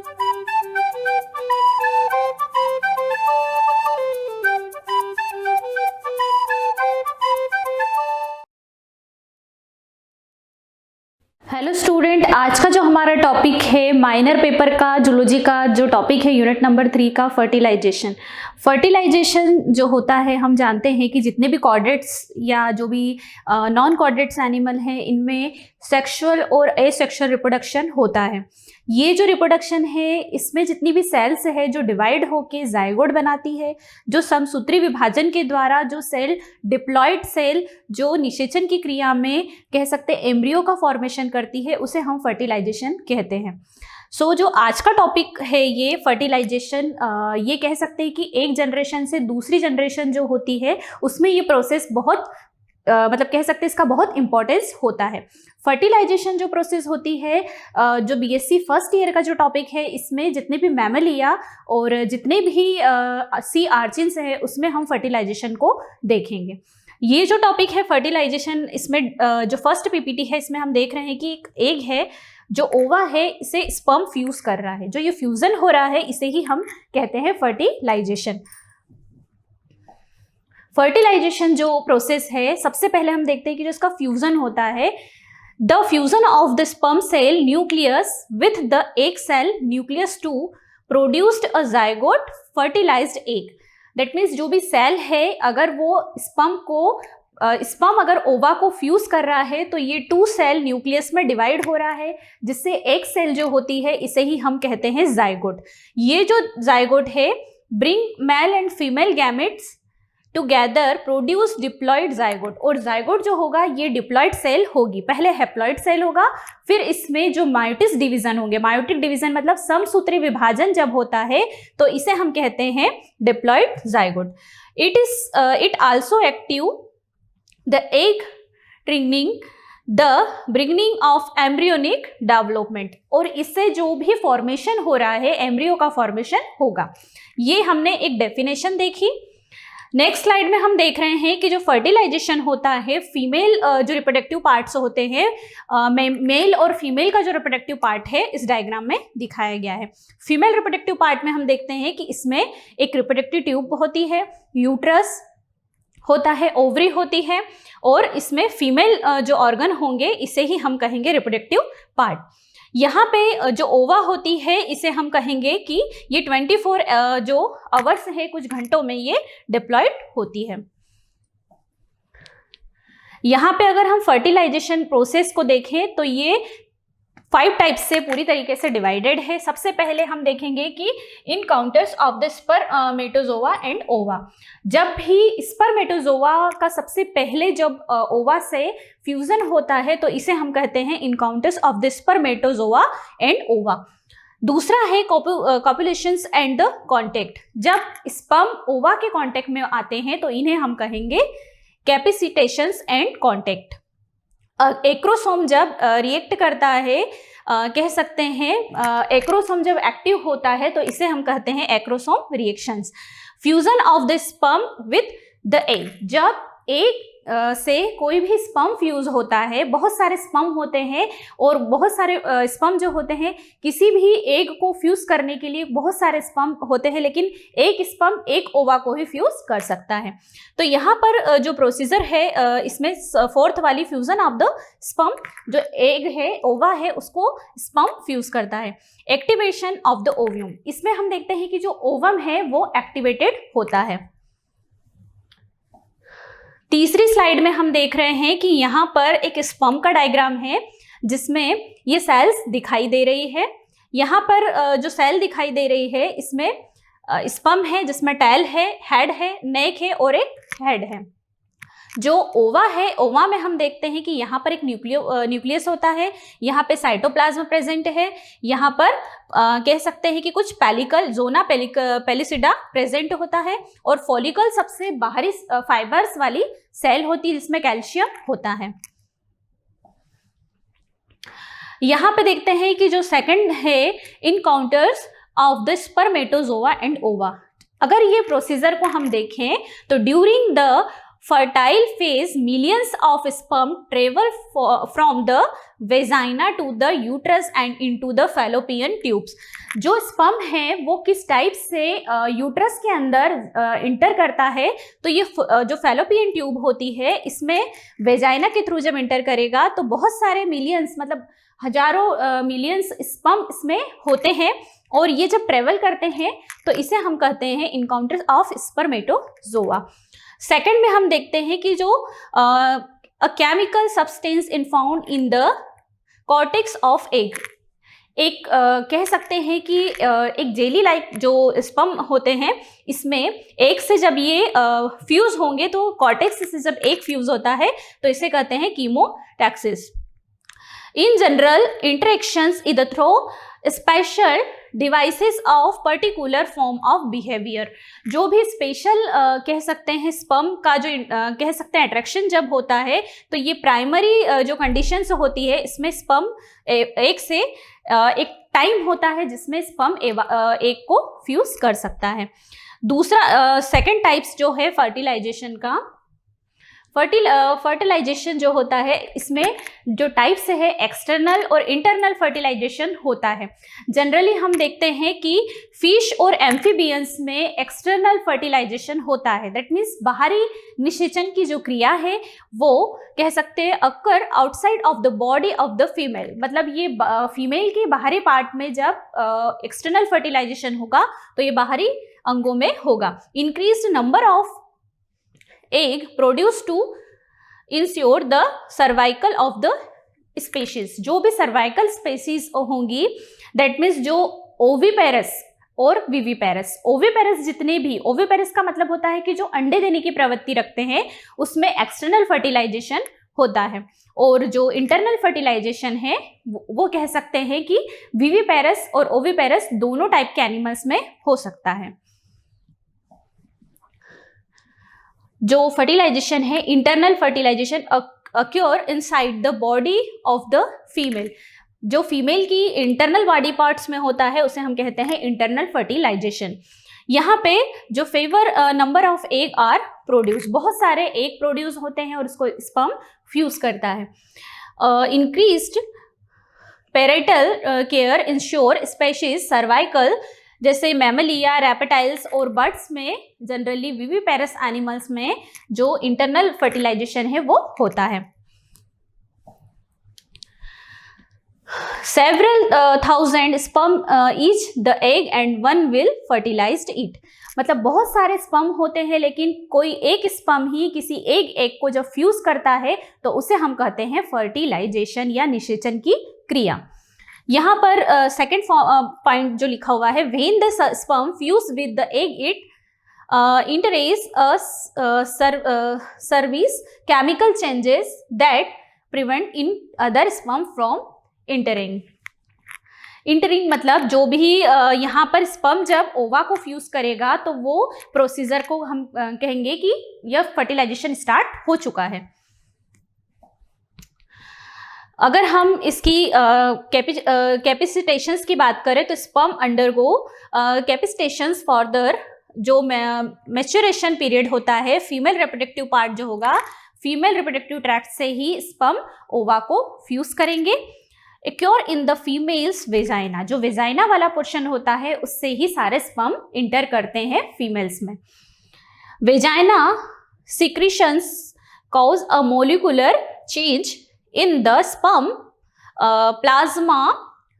Hello student, आज का जो हमारा टॉपिक है माइनर पेपर का जूलॉजी का जो टॉपिक है यूनिट नंबर 3 का फर्टिलाइजेशन। फर्टिलाइजेशन जो होता है, हम जानते हैं कि जितने भी कॉर्डेट्स या जो भी नॉन कॉर्डेट्स एनिमल हैं इनमें सेक्सुअल और एसेक्सुअल रिप्रोडक्शन होता है। ये जो रिप्रोडक्शन है इसमें जितनी भी सेल्स है जो डिवाइड होके जाइगोट बनाती है, जो समसूत्री विभाजन के द्वारा जो सेल डिप्लॉयड सेल जो निषेचन की क्रिया में कह सकते हैं एम्ब्रियो का फॉर्मेशन करती है, उसे हम फर्टिलाइजेशन कहते हैं। जो आज का टॉपिक है ये फर्टिलाइजेशन, ये कह सकते हैं कि एक जनरेशन से दूसरी जनरेशन जो होती है उसमें ये प्रोसेस बहुत मतलब कह सकते हैं इसका बहुत इंपॉर्टेंस होता है। फर्टिलाइजेशन जो प्रोसेस होती है, जो बीएससी फर्स्ट ईयर का जो टॉपिक है, इसमें जितने भी मैमलिया और जितने भी सी आर्चिन्स है उसमें हम फर्टिलाइजेशन को देखेंगे। ये जो टॉपिक है फर्टिलाइजेशन, इसमें जो फर्स्ट पीपीटी है इसमें हम देख रहे हैं कि एक एग है जो ओवा है, इसे स्पर्म फ्यूज कर रहा है। जो ये फ्यूजन हो रहा है इसे ही हम कहते हैं फर्टिलाइजेशन। फर्टिलाइजेशन जो प्रोसेस है, सबसे पहले हम देखते हैं कि जो इसका फ्यूजन होता है, the fusion of the sperm cell nucleus with the egg cell nucleus 2 produced a zygote fertilized egg. That means जो भी सेल है, अगर वो स्पर्म अगर ओवा को फ्यूज कर रहा है तो ये 2 सेल न्यूक्लियस में डिवाइड हो रहा है, जिससे एक सेल जो होती है इसे ही हम कहते हैं जाइगोट। ये जो जाइगोट है bring male and female gametes together produce diploid zygote. और जाइगोट जो होगा ये डिप्लॉयड सेल होगी, पहले हैप्लॉयड सेल होगा, फिर इसमें जो मायोटिक डिवीजन होंगे, मायोटिक डिवीजन मतलब समसूत्री विभाजन जब होता है तो इसे हम कहते हैं diploid zygote. It also activate the egg triggering the beginning of embryonic development. और इससे जो भी फॉर्मेशन हो रहा है एम्ब्रियो का फॉर्मेशन होगा। ये हमने एक डेफिनेशन देखी। नेक्स्ट स्लाइड में हम देख रहे हैं कि जो फर्टिलाइजेशन होता है, फीमेल जो रिप्रोडक्टिव पार्ट्स होते हैं, मेल और फीमेल का जो रिप्रोडक्टिव पार्ट है इस डायग्राम में दिखाया गया है। फीमेल रिप्रोडक्टिव पार्ट में हम देखते हैं कि इसमें एक रिप्रोडक्टिव ट्यूब होती है, यूट्रस होता है, ओवरी होती है, और इसमें फीमेल जो ऑर्गन होंगे इसे ही हम कहेंगे रिप्रोडक्टिव पार्ट। यहाँ पे जो ओवा होती है इसे हम कहेंगे कि ये 24 जो आवर्स है, कुछ घंटों में ये डिप्लॉयड होती है। यहाँ पे अगर हम फर्टिलाइजेशन प्रोसेस को देखें तो ये 5 टाइप्स से पूरी तरीके से डिवाइडेड है। सबसे पहले हम देखेंगे कि encounters of the spermatozoa and ओवा। जब भी स्पर्मेटोजोआ का सबसे पहले जब ओवा से फ्यूजन होता है तो इसे हम कहते हैं encounters of the spermatozoa and ओवा। दूसरा है कॉपुलेशंस एंड द कॉन्टेक्ट। जब स्पर्म ओवा के कॉन्टेक्ट में आते हैं तो इन्हें हम कहेंगे कैपेसिटेशंस एंड कॉन्टेक्ट। एक्रोसोम जब रिएक्ट करता है, कह सकते हैं एक्रोसोम जब एक्टिव होता है तो इसे हम कहते हैं acrosome reactions. Fusion of the sperm with the egg. जब एग से कोई भी स्पर्म फ्यूज होता है, बहुत सारे स्पर्म होते हैं और बहुत सारे स्पर्म जो होते हैं, किसी भी एग को फ्यूज करने के लिए बहुत सारे स्पर्म होते हैं, लेकिन एक स्पर्म एक ओवा को ही फ्यूज कर सकता है। तो यहाँ पर जो प्रोसीजर है इसमें 4th वाली फ्यूजन ऑफ द स्पर्म, जो एग है ओवा है उसको स्पर्म फ्यूज करता है। एक्टिवेशन ऑफ द ओव्यूम, इसमें हम देखते हैं कि जो ओवम है वो एक्टिवेटेड होता है। तीसरी स्लाइड में हम देख रहे हैं कि यहाँ पर एक स्पर्म का डायग्राम है जिसमें ये सेल्स दिखाई दे रही है। यहाँ पर जो सेल दिखाई दे रही है इसमें स्पर्म है जिसमें टेल है, हेड है, नेक है और एक हेड है। जो ओवा है, ओवा में हम देखते हैं कि यहाँ पर एक न्यूक्लियस होता है, यहाँ पे साइटोप्लाज्म प्रेजेंट है, यहाँ पर कह सकते हैं कि कुछ पेलिकल जोना पेलिसिडा प्रेजेंट होता है, और फॉलिकल सबसे बाहरी फाइबर्स वाली सेल होती है जिसमें कैल्शियम होता है। यहाँ पे देखते हैं कि जो सेकंड है encounters of the spermatozoa and ओवा। अगर ये प्रोसीजर को हम देखें तो during the fertile phase, millions of sperm travel from the vagina to the uterus and into the fallopian tubes. जो स्पर्म है वो किस टाइप से यूट्रस के अंदर इंटर करता है, तो ये जो फैलोपियन ट्यूब होती है इसमें वेजाइना के थ्रू जब इंटर करेगा तो बहुत सारे मिलियंस, मतलब हजारों मिलियंस स्पर्म इसमें होते हैं, और ये जब ट्रेवल करते हैं तो इसे हम कहते हैं इनकाउंटर ऑफ स्पर्मेटोजोआ। सेकंड में हम देखते हैं कि जो a chemical substance in found in the cortex of egg, एक कह सकते हैं कि एक जेली लाइक जो स्पर्म होते हैं इसमें एग से जब ये फ्यूज होंगे तो कॉर्टेक्स से जब एग फ्यूज होता है तो इसे कहते हैं कीमोटैक्सिस। इन जनरल इंटरेक्शंस इधर through special devices of particular form of behaviour, जो भी स्पेशल कह सकते हैं स्पर्म का जो कह सकते हैं अट्रैक्शन जब होता है तो ये प्राइमरी जो कंडीशंस होती है इसमें स्पर्म एक से एक टाइम होता है जिसमें स्पर्म एक को फ्यूज कर सकता है। दूसरा सेकंड टाइप्स जो है फर्टिलाइजेशन का, फर्टिलाइजेशन जो होता है इसमें जो टाइप्स है एक्सटर्नल और इंटरनल फर्टिलाइजेशन होता है। जनरली हम देखते हैं कि फिश और एम्फीबियंस में एक्सटर्नल फर्टिलाइजेशन होता है, दैट मीन्स बाहरी निषेचन की जो क्रिया है वो कह सकते हैं occur outside of the body of the female, मतलब ये फीमेल के बाहरी पार्ट में जब एक्सटर्नल फर्टिलाइजेशन होगा तो ये बाहरी अंगों में होगा। Increased number of egg produced to ensure the survival of the species, जो भी सर्वाइकल स्पेसीज होंगी दैट मीन्स जो ओविपेरस और विविपेरस, ओविपेरस जितने भी, ओविपेरस का मतलब होता है कि जो अंडे देने की प्रवृत्ति रखते हैं उसमें एक्सटर्नल फर्टिलाइजेशन होता है, और जो इंटरनल फर्टिलाइजेशन है वो कह सकते हैं कि विविपेरस और ओविपेरस दोनों टाइप के एनिमल्स में हो सकता है। जो फर्टिलाइजेशन है internal fertilization occur inside the body of the female, जो फीमेल की इंटरनल बॉडी पार्ट्स में होता है उसे हम कहते हैं इंटरनल फर्टिलाइजेशन। यहाँ पे जो fewer number of egg are produce, बहुत सारे एग प्रोड्यूस होते हैं और उसको स्पर्म फ्यूज करता है। Increased parental care ensure species survival, जैसे मैमलिया, रेप्टाइल्स और बर्ड्स में जनरली विविपेरस एनिमल्स में जो इंटरनल फर्टिलाइजेशन है वो होता है। Several thousand sperm each the egg and one will fertilized it, मतलब बहुत सारे स्पर्म होते हैं लेकिन कोई एक स्पर्म ही किसी एग को जब फ्यूज करता है तो उसे हम कहते हैं फर्टिलाइजेशन या निषेचन की क्रिया। यहाँ पर सेकेंड पॉइंट जो लिखा हुआ है, when the sperm fuse with the egg it interest service chemical changes that prevent in other sperm from entering. Entering मतलब जो भी यहाँ पर स्पर्म जब ओवा को फ्यूज करेगा तो वो प्रोसीजर को हम कहेंगे कि यह फर्टिलाइजेशन स्टार्ट हो चुका है। अगर हम इसकी कैपेसिटेशंस की बात करें तो स्पर्म अंडरगो कैपेसिटेशंस फॉर्दर, जो मैच्योरेशन पीरियड होता है फीमेल रिप्रोडक्टिव पार्ट जो होगा फीमेल रिप्रोडक्टिव ट्रैक्ट से ही स्पर्म ओवा को फ्यूज करेंगे। Accrue in the females vagina, जो वेजाइना वाला पोर्शन होता है उससे ही सारे स्पर्म इंटर करते हैं फीमेल्स में। Vagina secretions cause a molecular change in the sperm plasma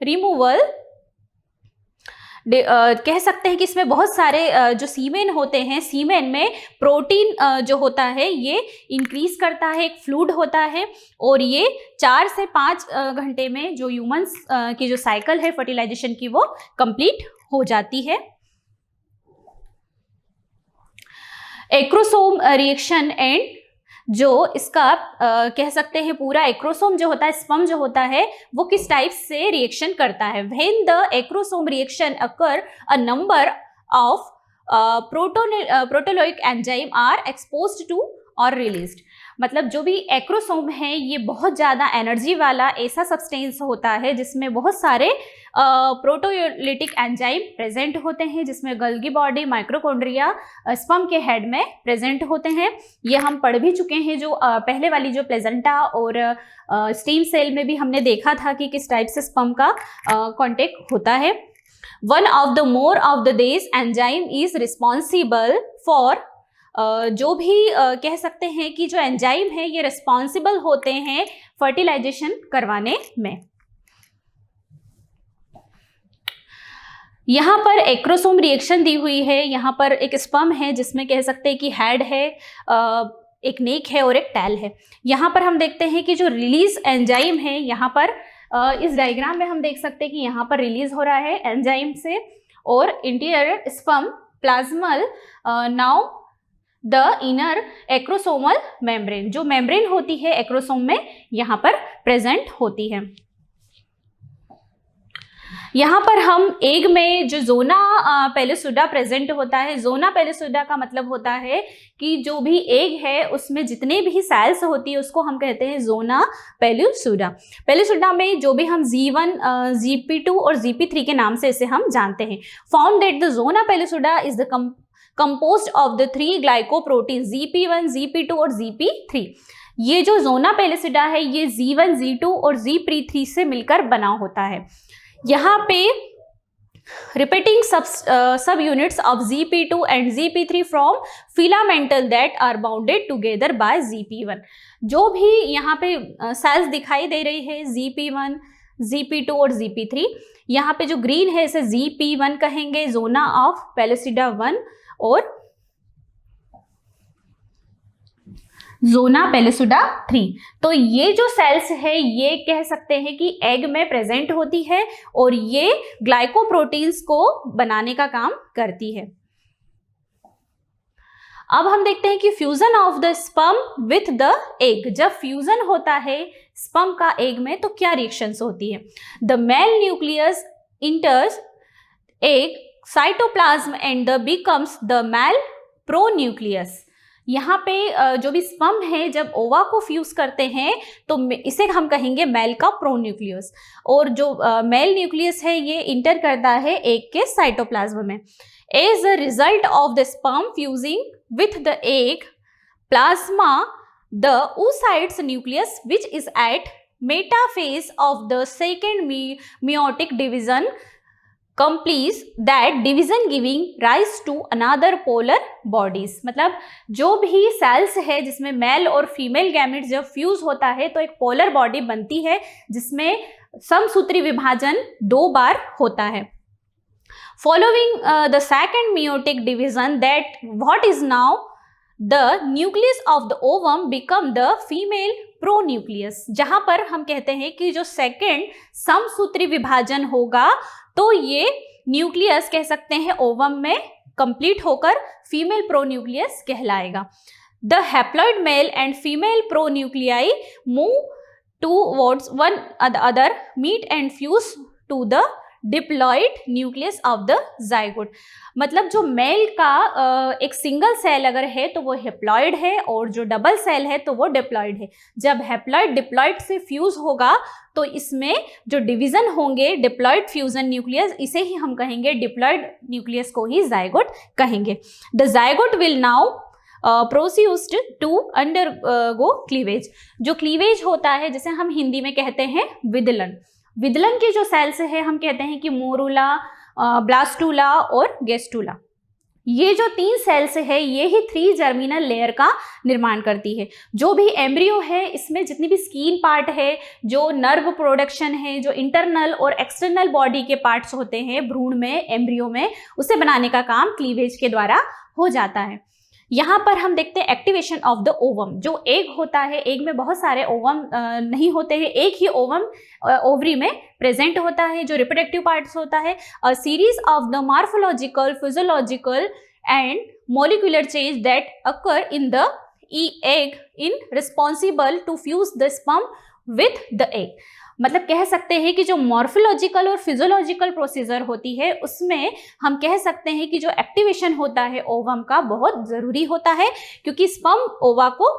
removal, कह सकते हैं कि इसमें बहुत सारे जो सीमेन होते हैं, सीमेन में प्रोटीन जो होता है ये इंक्रीज करता है, एक फ्लूइड होता है और ये 4 से 5 घंटे में जो ह्यूमंस की जो साइकिल है फर्टिलाइजेशन की वो कंप्लीट हो जाती है। एक्रोसोम रिएक्शन एंड जो इसका कह सकते हैं पूरा एक्रोसोम जो होता है, स्पर्म जो होता है वो किस टाइप से रिएक्शन करता है। When the acrosome reaction occur a number of proteolytic enzyme are exposed to और रिलीज्ड। मतलब जो भी एक्रोसोम है ये बहुत ज़्यादा एनर्जी वाला ऐसा सब्सटेंस होता है जिसमें बहुत सारे प्रोटोलिटिक एंजाइम प्रेजेंट होते हैं, जिसमें गल्गी बॉडी, माइक्रोकॉन्ड्रिया स्पर्म के हेड में प्रेजेंट होते हैं। ये हम पढ़ भी चुके हैं, जो पहले वाली जो प्लेजेंटा और स्टीम सेल में भी हमने देखा था कि किस टाइप से स्पर्म का कॉन्टेक्ट होता है। One of the more of the this enzyme is responsible for, जो भी कह सकते हैं कि जो एंजाइम है ये रिस्पॉन्सिबल होते हैं फर्टिलाइजेशन करवाने में। यहाँ पर एक्रोसोम रिएक्शन दी हुई है। यहाँ पर एक स्पर्म है जिसमें कह सकते हैं कि हेड है, एक नेक है और एक टैल है। यहाँ पर हम देखते हैं कि जो रिलीज एंजाइम है, यहाँ पर इस डायग्राम में हम देख सकते हैं कि यहाँ पर रिलीज हो रहा है एंजाइम से, और interior sperm plasma now the inner acrosomal membrane, जो मेम्ब्रेन होती है एक्रोसोम में यहाँ पर प्रेजेंट होती है। यहाँ पर हम एग में जो जोना पेलिसुडा प्रेजेंट होता है, जोना पेलिसुडा का मतलब होता है कि जो भी एग है उसमें जितने भी सेल्स होती है उसको हम कहते हैं जोना पेलिसुडा। पेलिसुडा में जो भी हम G1, Gp2 और Gp3 के नाम से इसे हम जानते हैं। Found that the zona pellucida is the composed of the 3 glycoproteins Gp1, Gp2 और Gp3। ये जो जोना पेलिसिडा है ये G1, G2 और Gp3 से मिलकर बना होता है। यहाँ पे repeating sub units of Gp2 and Gp3 from filamental that are bounded together by Gp1। जो भी यहाँ पे सेल्स दिखाई दे रही है Gp1, Gp2 और Gp3, यहाँ पे जो ग्रीन है इसे Gp1 कहेंगे, जोना ऑफ पेलिसिडा 1, और जोना पेलिसुडा 3। तो ये जो सेल्स है ये कह सकते हैं कि एग में प्रेजेंट होती है और ये ग्लाइकोप्रोटीन्स को बनाने का काम करती है। अब हम देखते हैं कि fusion of the sperm with the egg. जब फ्यूजन होता है स्पर्म का एग में तो क्या रिएक्शंस होती है? The male nucleus enters egg cytoplasm and the becomes the male pronucleus. यहाँ पे जो भी स्पर्म है जब ओवा को फ्यूज करते हैं तो इसे हम कहेंगे मेल का प्रोन्यूक्लियस, और जो मेल न्यूक्लियस है ये इंटर करता है एग के साइटोप्लाज्म में। As a result of the sperm fusing with the egg plasma the oocytes nucleus which is at metaphase of the second meiotic division completes that division giving rise to another polar bodies। मतलब जो भी sales है जिसमें mail और female gametes जब fuse होता है तो एक पोलर बॉडी बनती है जिसमें समसूत्री विभाजन 2 बार होता है। Following the second meiotic division, that what is now the nucleus of the ovum become the female pronucleus, जहां पर हम कहते हैं कि जो सेकेंड समसूत्री विभाजन होगा तो ये न्यूक्लियस कह सकते हैं ओवम में कंप्लीट होकर फीमेल प्रोन्यूक्लियस कहलाएगा। The haploid male and female pronuclei move towards one other, meet and fuse to the diploid nucleus of the zygote. मतलब जो मेल का एक सिंगल सेल अगर है तो वो हेप्लॉइड है और जो डबल सेल है तो वो डिप्लॉइड है। जब हेप्लॉइड डिप्लॉइड से फ्यूज होगा तो इसमें जो डिवीजन होंगे डिप्लॉइड फ्यूजन न्यूक्लियस, इसे ही हम कहेंगे डिप्लॉइड न्यूक्लियस को ही जाइगोट कहेंगे। The zygote will now produced to undergo cleavage. जो क्लीवेज होता है जिसे हम हिंदी में कहते हैं विदलन। विदलन के जो सेल्स है हम कहते हैं कि मोरूला, ब्लास्टूला और गेस्टूला। ये जो 3 सेल्स है ये ही 3 जर्मिनल लेयर का निर्माण करती है। जो भी एम्ब्रियो है इसमें जितनी भी स्किन पार्ट है, जो नर्व प्रोडक्शन है, जो इंटरनल और एक्सटर्नल बॉडी के पार्ट्स होते हैं भ्रूण में, एम्ब्रियो में, उसे बनाने का काम क्लीवेज के द्वारा हो जाता है। यहाँ पर हम देखते हैं एक्टिवेशन ऑफ द ओवम। जो एग होता है, एग में बहुत सारे ओवम नहीं होते हैं, एक ही ओवम ओवरी में प्रेजेंट होता है जो रिप्रोडक्टिव पार्ट्स होता है। A series of the morphological, physiological and molecular change that occur in the egg in responsible to fuse the sperm with the egg. मतलब कह सकते हैं कि जो मॉर्फोलॉजिकल और फिजियोलॉजिकल प्रोसीजर होती है उसमें हम कह सकते हैं कि जो एक्टिवेशन होता है ओवम का बहुत ज़रूरी होता है, क्योंकि स्पर्म ओवा को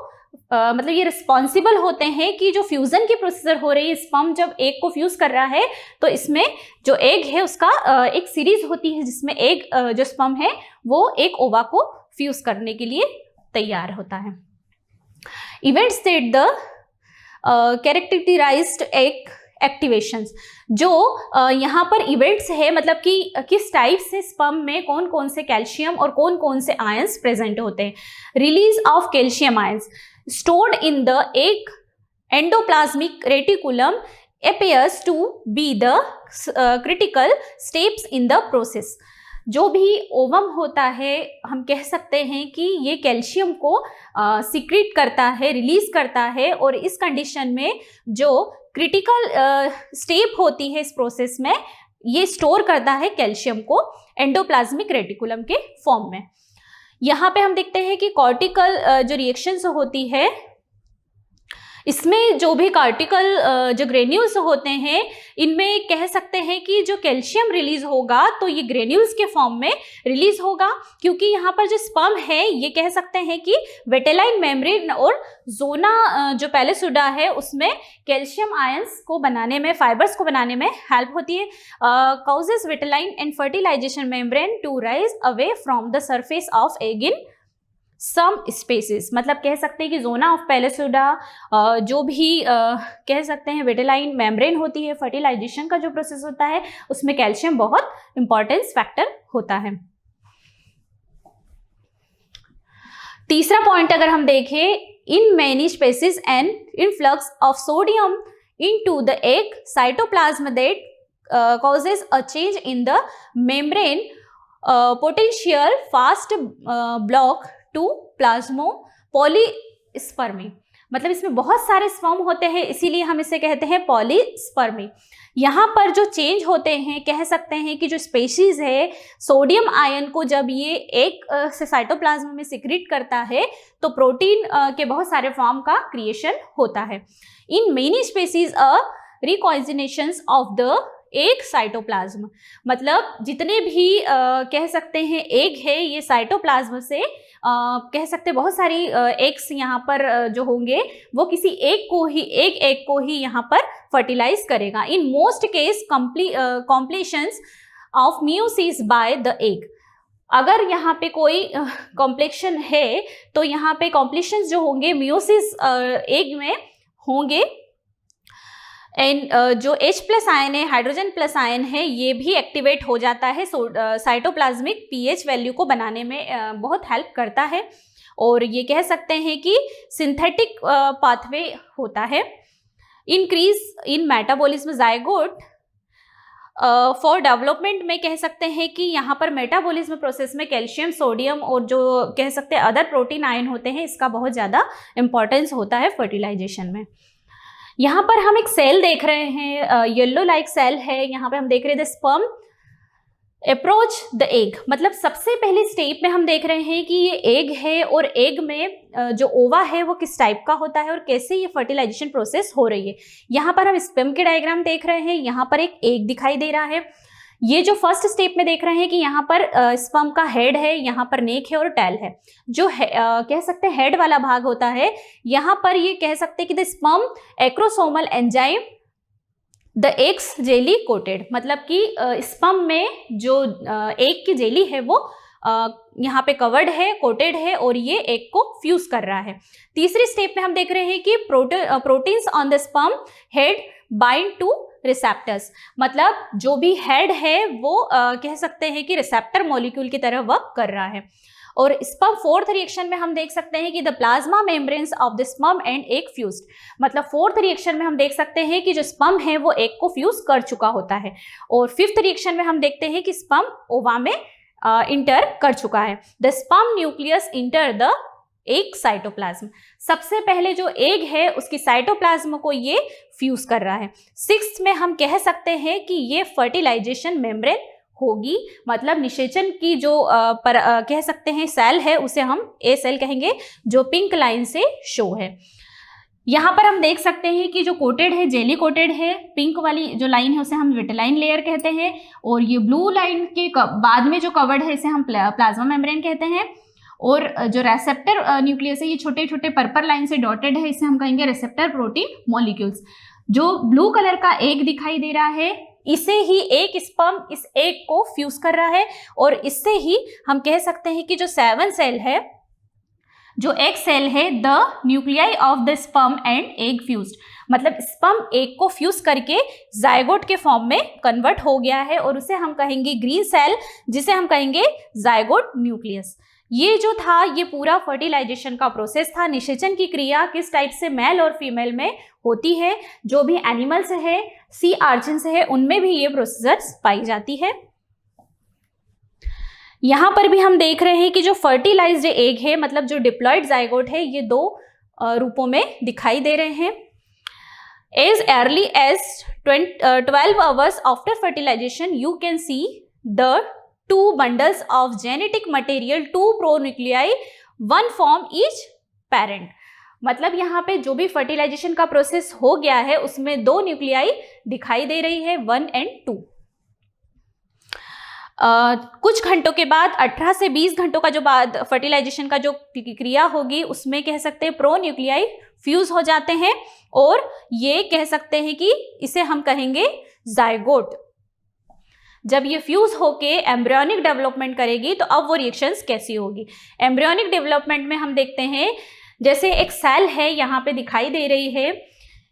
मतलब ये रिस्पॉन्सिबल होते हैं कि जो फ्यूजन की प्रोसीजर हो रही है, स्पर्म जब एग को फ्यूज कर रहा है तो इसमें जो एग है उसका एक सीरीज होती है जिसमें एग जो स्पर्म है वो एक ओवा को फ्यूज करने के लिए तैयार होता है। Events that the characterized egg activations, जो यहाँ पर इवेंट्स है मतलब कि किस टाइप से स्पर्म में कौन कौन से कैल्शियम और कौन कौन से आयंस प्रेजेंट होते हैं। Release of calcium ions stored in the egg endoplasmic reticulum appears to be the critical steps in the process। जो भी ओवम होता है हम कह सकते हैं कि ये कैल्शियम को सीक्रेट करता है, रिलीज करता है, और इस कंडीशन में जो क्रिटिकल स्टेप होती है इस प्रोसेस में ये स्टोर करता है कैल्शियम को एंडोप्लाज्मिक रेटिकुलम के फॉर्म में। यहाँ पे हम देखते हैं कि कॉर्टिकल जो रिएक्शंस होती है इसमें जो भी कॉर्टिकल जो ग्रेन्यूल्स होते हैं इनमें कह सकते हैं कि जो कैल्शियम रिलीज होगा तो ये ग्रेन्यूल्स के फॉर्म में रिलीज होगा, क्योंकि यहाँ पर जो स्पर्म है ये कह सकते हैं कि वेटेलाइन मेम्ब्रेन और जोना जो पैलेसुडा है उसमें कैल्शियम आयंस को बनाने में, फाइबर्स को बनाने में हेल्प होती है। Causes vitelline and fertilization membrane to rise away from the surface of egg in some species, मतलब कह सकते हैं कि जोना ऑफ पैलेसुडा जो भी कह सकते हैं वेटेलाइन मेम्ब्रेन होती है, फर्टिलाइजेशन का जो प्रोसेस होता है उसमें कैल्शियम बहुत इंपॉर्टेंस फैक्टर होता है। तीसरा पॉइंट अगर हम देखें, in many species and influx of sodium into the egg cytoplasm that causes a change in the membrane potential fast block to plasmo polyspermy, मतलब इसमें बहुत सारे स्पर्म होते हैं इसीलिए हम इसे कहते हैं पॉलीस्पर्मी। यहाँ पर जो चेंज होते हैं कह सकते हैं कि जो स्पेशीज है सोडियम आयन को जब ये एक से साइटोप्लाज्म में सिक्रीट करता है तो प्रोटीन के बहुत सारे फॉर्म का क्रिएशन होता है। In many species a reorganizations of the egg cytoplasm, मतलब जितने भी कह सकते हैं एग है ये साइटोप्लाज्म से कह सकते हैं बहुत सारी एग्स यहाँ पर जो होंगे वो किसी एक एग को ही यहाँ पर फर्टिलाइज करेगा। In most case completions of meiosis by the egg, अगर यहाँ पे कोई कॉम्प्लेक्शन है तो यहाँ पे कॉम्प्लीशंस जो होंगे मियोसिस एग में होंगे। एंड जो H+ आयन है, हाइड्रोजन प्लस आयन है, ये भी एक्टिवेट हो जाता है, साइटोप्लाज्मिक pH वैल्यू को बनाने में बहुत हेल्प करता है, और ये कह सकते हैं कि सिंथेटिक पाथवे होता है। Increase in metabolism zygote for development में कह सकते हैं कि यहाँ पर मेटाबॉलिज्म प्रोसेस में कैल्शियम, सोडियम और जो कह सकते हैं अदर प्रोटीन आयन होते हैं इसका बहुत ज़्यादा इंपॉर्टेंस होता है फर्टिलाइजेशन में। यहाँ पर हम एक सेल देख रहे हैं, येलो लाइक सेल है, यहाँ पे हम देख रहे हैं the sperm approach the egg, मतलब सबसे पहले स्टेप में हम देख रहे हैं कि ये एग है और एग में जो ओवा है वो किस टाइप का होता है और कैसे ये फर्टिलाइजेशन प्रोसेस हो रही है। यहाँ पर हम स्पर्म के डायग्राम देख रहे हैं, यहाँ पर एक एग दिखाई दे रहा है। ये जो फर्स्ट स्टेप में देख रहे हैं कि यहाँ पर स्पर्म का हेड है, यहाँ पर नेक है और टेल है। जो कह सकते हैं हेड वाला भाग होता है, यहाँ पर ये कह सकते हैं कि the sperm acrosomal enzyme the eggs jelly coated, मतलब कि स्पर्म में जो एग की जेली है वो यहाँ पे कवर्ड है, कोटेड है और ये एग को फ्यूज कर रहा है। तीसरी स्टेप में हम देख रहे हैं कि proteins on the sperm head bind two receptors, मतलब जो भी हेड है वो कह सकते हैं कि रिसेप्टर मॉलिक्यूल की तरह वर्क कर रहा है। और स्पर्म फोर्थ रिएक्शन में हम देख सकते हैं कि the plasma membranes of the sperm and egg fused, मतलब फोर्थ रिएक्शन में हम देख सकते हैं कि जो स्पर्म है वो एग को फ्यूज कर चुका होता है। और फिफ्थ रिएक्शन में हम देखते हैं कि स्पर्म ओवा में इंटर कर चुका है। The sperm nucleus enter the egg cytoplasm, सबसे पहले जो एग है उसकी साइटोप्लाज्म को ये फ्यूज कर रहा है। सिक्स्थ में हम कह सकते हैं कि ये फर्टिलाइजेशन मेम्ब्रेन होगी, मतलब निषेचन की जो कह सकते हैं सेल है उसे हम ए सेल कहेंगे, जो पिंक लाइन से शो है। यहाँ पर हम देख सकते हैं कि जो कोटेड है जेली कोटेड है, पिंक वाली जो लाइन है उसे हम विटेलाइन लेयर कहते हैं, और ये ब्लू लाइन के बाद में जो कवर्ड है इसे हम प्लाज्मा मेम्ब्रेन कहते हैं, और जो रेसेप्टर न्यूक्लियस है ये छोटे छोटे पर्पल लाइन से डॉटेड है, इसे हम कहेंगे रेसेप्टर प्रोटीन मॉलिक्यूल्स। जो ब्लू कलर का एग दिखाई दे रहा है इसे ही एक स्पर्म इस एग को फ्यूज कर रहा है, और इससे ही हम कह सकते हैं कि जो 7 सेल है, जो एग सेल है, the nuclei of the sperm and egg fused, मतलब स्पर्म एग को फ्यूज करके जायगोट के फॉर्म में कन्वर्ट हो गया है, और उसे हम कहेंगे ग्रीन सेल, जिसे हम कहेंगे जायगोट न्यूक्लियस। ये जो था ये पूरा फर्टिलाइजेशन का प्रोसेस था। निषेचन की क्रिया किस टाइप से मेल और फीमेल में होती है, जो भी एनिमल्स है, सी आर्चिन्स है, उनमें भी ये प्रोसेस पाई जाती है। यहाँ पर भी हम देख रहे हैं कि जो फर्टिलाइज्ड एग है, मतलब जो डिप्लॉयड जाइगोट है, ये 2 रूपों में दिखाई दे रहे हैं। As early as 12 hours after fertilization you can see the 2 bundles of genetic material, 2 pronuclei, 1 from each parent। मतलब यहाँ पे जो भी फर्टिलाइजेशन का प्रोसेस हो गया है उसमें 2 न्यूक्लियाई दिखाई दे रही है, 1 और 2। कुछ घंटों के बाद 18 से 20 घंटों का जो बाद फर्टिलाइजेशन का जो क्रिया होगी उसमें कह सकते हैं प्रो न्यूक्लियाई फ्यूज हो जाते हैं, और ये कह सकते हैं कि इसे हम कहेंगे जाइगोट। जब ये फ्यूज होके एम्ब्रियोनिक डेवलपमेंट करेगी तो अब वो रिएक्शंस कैसी होगी। एम्ब्रियोनिक डेवलपमेंट में हम देखते हैं जैसे एक सेल है यहाँ पे दिखाई दे रही है,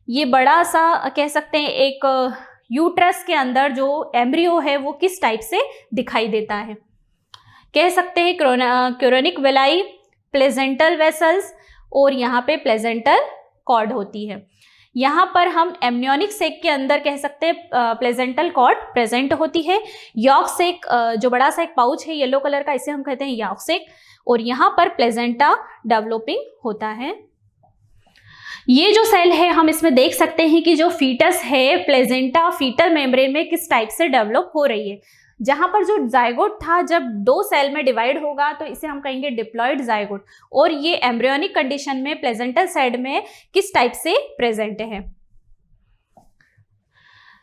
ये बड़ा सा कह सकते हैं एक यूट्रस के अंदर जो एम्ब्रियो है वो किस टाइप से दिखाई देता है, कह सकते हैं क्रोनिक वेलाई, प्लेजेंटल वेसल्स, और यहाँ पे प्लेजेंटल कॉर्ड होती है। यहाँ पर हम एम्नियोनिक सेक के अंदर कह सकते हैं प्लेजेंटल कॉर्ड प्रेजेंट होती है। यॉर्क सेक जो बड़ा सा एक पाउच है येलो कलर का, इसे हम कहते हैं यॉर्क सेक, और यहाँ पर प्लेजेंटा डेवलपिंग होता है। ये जो सेल है हम इसमें देख सकते हैं कि जो फीटस है प्लेजेंटा फीटल मेम्ब्रेन में किस टाइप से डेवलप हो रही है। जहां पर जो जाइगोट था जब 2 सेल में डिवाइड होगा तो इसे हम कहेंगे डिप्लॉयड जाइगोट, और ये एम्ब्रियोनिक कंडीशन में प्लेजेंटल साइड में किस टाइप से प्रेजेंट है।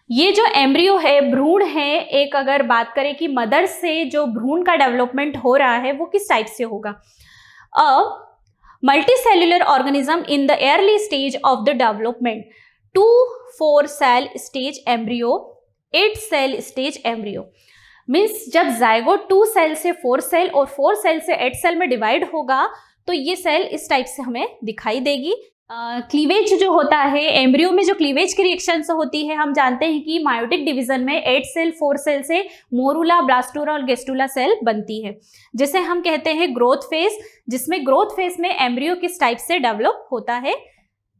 ये जो एम्ब्रियो है भ्रूण है, एक अगर बात करें कि मदर से जो भ्रूण का डेवलपमेंट हो रहा है वो किस टाइप से होगा। Multicellular organism in the early stage of the development, 2-4 cell stage embryo, 8 cell stage embryo. Means जब जाइगोट 2 सेल से 4 सेल और 4 सेल से 8 सेल में डिवाइड होगा तो ये सेल इस टाइप से हमें दिखाई देगी। क्लीवेज जो होता है एम्ब्रियो में, जो क्लीवेज की रिएक्शंस होती है, हम जानते हैं कि मायोटिक डिवीजन में 8 सेल 4 सेल से मोरूला, ब्लास्टूला और गेस्टूला सेल बनती है, जिसे हम कहते हैं ग्रोथ फेज, जिसमें ग्रोथ फेज में एम्ब्रियो किस टाइप से डेवलप होता है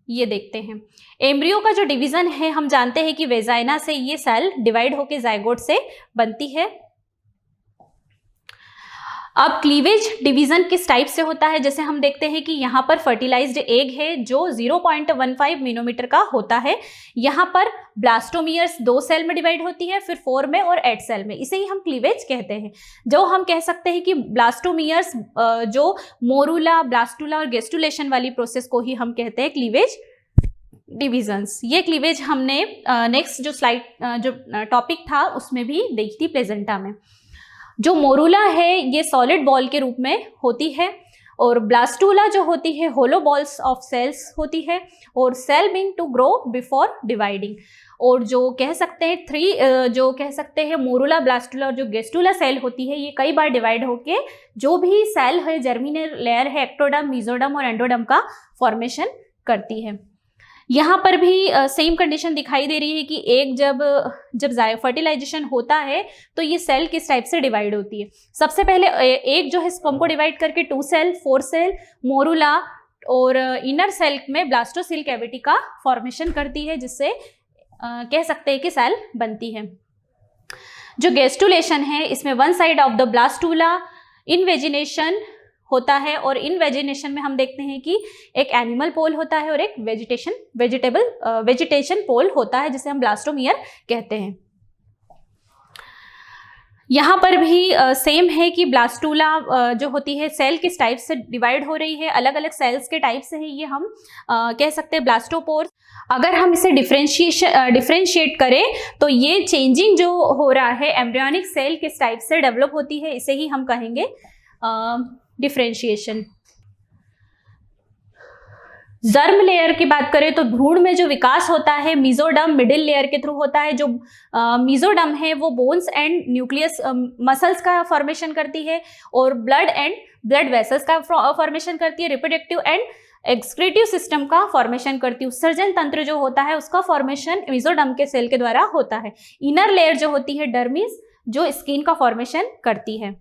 ये देखते हैं। एम्ब्रियो का जो डिवीजन है हम जानते हैं कि वेजाइना से ये सेल डिवाइड होकर जाइगोट से बनती है। अब क्लीवेज डिवीजन किस टाइप से होता है, जैसे हम देखते हैं कि यहाँ पर फर्टिलाइज्ड एग है जो 0.15 मिनोमीटर का होता है। यहाँ पर ब्लास्टोमियर्स 2 सेल में डिवाइड होती है, फिर 4 में और 8 सेल में, इसे ही हम क्लीवेज कहते हैं। जो हम कह सकते हैं कि ब्लास्टोमियर्स जो मोरूला, ब्लास्टूला और गेस्टुलेशन वाली प्रोसेस को ही हम कहते हैं क्लीवेज डिविजन्स। ये क्लीवेज हमने नेक्स्ट जो स्लाइड जो टॉपिक था उसमें भी देखी थी प्लेजेंटा में। जो मोरूला है ये सॉलिड बॉल के रूप में होती है, और ब्लास्टूला जो होती है होलो बॉल्स ऑफ सेल्स होती है, और cell being to grow before dividing. और जो कह सकते हैं जो कह सकते हैं मोरूला, ब्लास्टूला और जो गेस्टूला सेल होती है ये कई बार डिवाइड होके जो भी सेल है जर्मिनल लेयर है, एक्टोडर्म, मेसोडर्म और एंडोडर्म का फॉर्मेशन करती है। यहाँ पर भी सेम कंडीशन दिखाई दे रही है कि एक जब फर्टिलाइजेशन होता है तो ये सेल किस टाइप से डिवाइड होती है। सबसे पहले एक जो है स्पर्म को डिवाइड करके 2 सेल, 4 सेल, मोरूला और इनर सेल में ब्लास्टोसिल कैविटी का फॉर्मेशन करती है, जिससे कह सकते हैं कि सेल बनती है। जो गेस्टुलेशन है इसमें 1 side of the blastula invagination होता है, और इन वेजिनेशन में हम देखते हैं कि एक एनिमल पोल होता है और एक वेजिटेशन पोल होता है, जिसे हम ब्लास्टोमियर कहते हैं। यहाँ पर भी सेम है कि ब्लास्टूला जो होती है सेल किस टाइप से डिवाइड हो रही है, अलग अलग सेल्स के टाइप से है ये हम कह सकते हैं ब्लास्टोपोर्स। अगर हम इसे डिफरेंशिएट करें तो ये चेंजिंग जो हो रहा है एम्ब्रियोनिक सेल किस टाइप से डेवलप होती है, इसे ही हम कहेंगे डिफरेंशिएशन। जर्म लेयर की बात करें तो भ्रूण में जो विकास होता है मीजोडर्म मिडिल लेयर के थ्रू होता है। जो मीजोडर्म है वो बोन्स एंड न्यूक्लियस मसल्स का फॉर्मेशन करती है और ब्लड वेसल्स का फॉर्मेशन करती है। रिप्रोडक्टिव एंड एक्सक्रीटिव सिस्टम का फॉर्मेशन करती है। उत्सर्जन तंत्र जो होता है उसका फॉर्मेशन मीजोडर्म के सेल के द्वारा होता है। इनर लेयर जो होती है डर्मिस, जो स्किन का फॉर्मेशन करती है।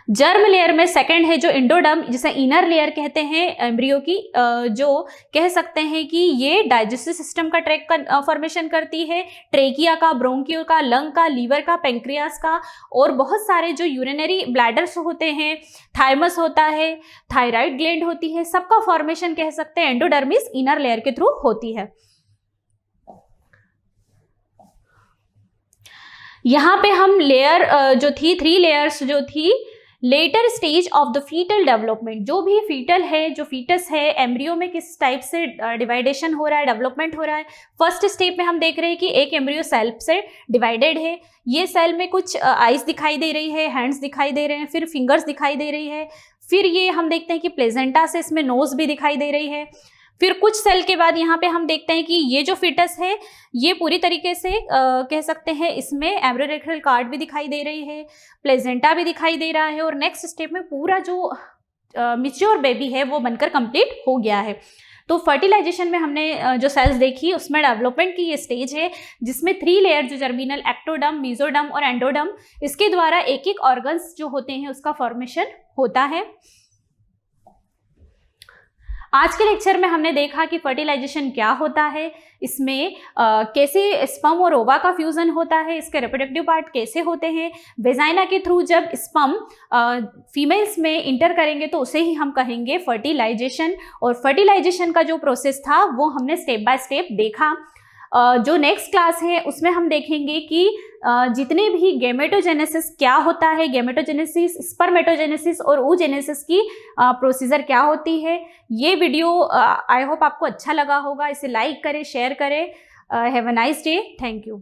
जर्म लेयर में सेकंड है जो एंडोडर्म, जिसे इनर लेयर कहते हैं एम्ब्रियो की, जो कह सकते हैं कि ये डाइजेस्टिव सिस्टम का ट्रैक का फॉर्मेशन करती है। ट्रेकिया का, ब्रोंकियो का, लंग का, लीवर का, पेंक्रियास का और बहुत सारे जो यूरिनरी ब्लैडर्स होते हैं, थाइमस होता है, थायराइड ग्लैंड होती है, सबका फॉर्मेशन कह सकते हैं एंडोडर्मिस इनर लेयर के थ्रू होती है। यहाँ पे हम लेयर जो थी 3 लेयर्स जो थी later stage of the fetal development, जो भी फीटल है, जो फीटस है एम्ब्रियो में किस टाइप से डिवाइडेशन हो रहा है, डेवलपमेंट हो रहा है। फर्स्ट स्टेप में हम देख रहे हैं कि एक एम्ब्रियो सेल से डिवाइडेड है। ये सेल में कुछ आइज दिखाई दे रही है, हैंड्स दिखाई दे रहे हैं, फिर फिंगर्स दिखाई दे रही है, फिर ये हम देखते हैं कि प्लेजेंटा से इसमें नोज भी दिखाई दे रही है। फिर कुछ सेल के बाद यहाँ पे हम देखते हैं कि ये जो फीटस है ये पूरी तरीके से कह सकते हैं इसमें एम्ब्रियोनिकल कार्ड भी दिखाई दे रही है, प्लेजेंटा भी दिखाई दे रहा है और नेक्स्ट स्टेप में पूरा जो मैच्योर बेबी है वो बनकर कंप्लीट हो गया है। तो फर्टिलाइजेशन में हमने जो सेल्स देखी उसमें डेवलपमेंट की ये स्टेज है जिसमें 3 लेयर जो जर्मिनल, एक्टोडर्म, मीजोडर्म और एंडोडर्म, इसके द्वारा एक एक ऑर्गन्स जो होते हैं उसका फॉर्मेशन होता है। आज के लेक्चर में हमने देखा कि फर्टिलाइजेशन क्या होता है, इसमें कैसे स्पर्म और ओवा का फ्यूजन होता है, इसके रिप्रोडक्टिव पार्ट कैसे होते हैं, वेजाइना के थ्रू जब स्पर्म फीमेल्स में इंटर करेंगे तो उसे ही हम कहेंगे फर्टिलाइजेशन। और फर्टिलाइजेशन का जो प्रोसेस था वो हमने स्टेप बाय स्टेप देखा। जो नेक्स्ट क्लास है उसमें हम देखेंगे कि जितने भी गैमेटोजेनेसिस क्या होता है, गैमेटोजेनेसिस, स्पर्मेटोजेनेसिस और oogenesis की प्रोसीजर क्या होती है। ये वीडियो आई होप आपको अच्छा लगा होगा। इसे लाइक करें, शेयर करें। Have a nice day. Thank you.